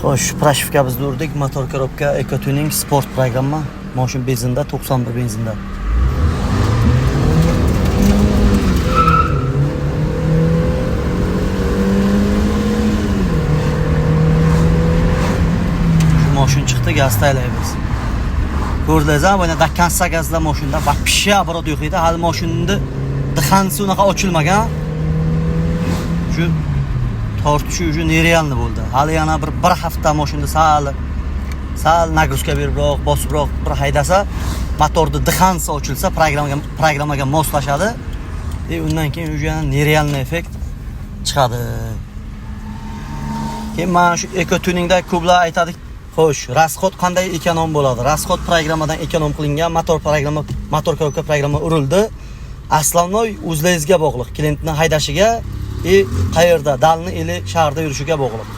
Xo'sh, prashivka biz urdik. Motor korobka EcoTuning sport programma. Mashin benzinda 91 benzinda. Shu mashin chiqdi, gaz taylaymiz. Ko'rdingiz-a, mana dakkansa gazla mashinda вообще оборот yo'q edi. Hali mashinning dixansi unaqa ochilmagan. Shu tortishi уже нереально bo'ldi. Hali yana bir hafta mashinda sal nagruska beribroq, bosibroq bir haydasa, motorning dixansi ochilsa, programmaga moslashadi. Undan keyin уже нереальный effekt chiqadi. Keyin mana shu EcoTuningda ko'plar aytadi, xo'sh, rasxod qanday ekonom bo'ladi? Rasxod programmadan ekonom qilingan motor korobka programma urildi. Aslonoy o'zingizga bog'liq, klientni haydashiga qayerda, dalni ili shaharda yurishiga bog'liq.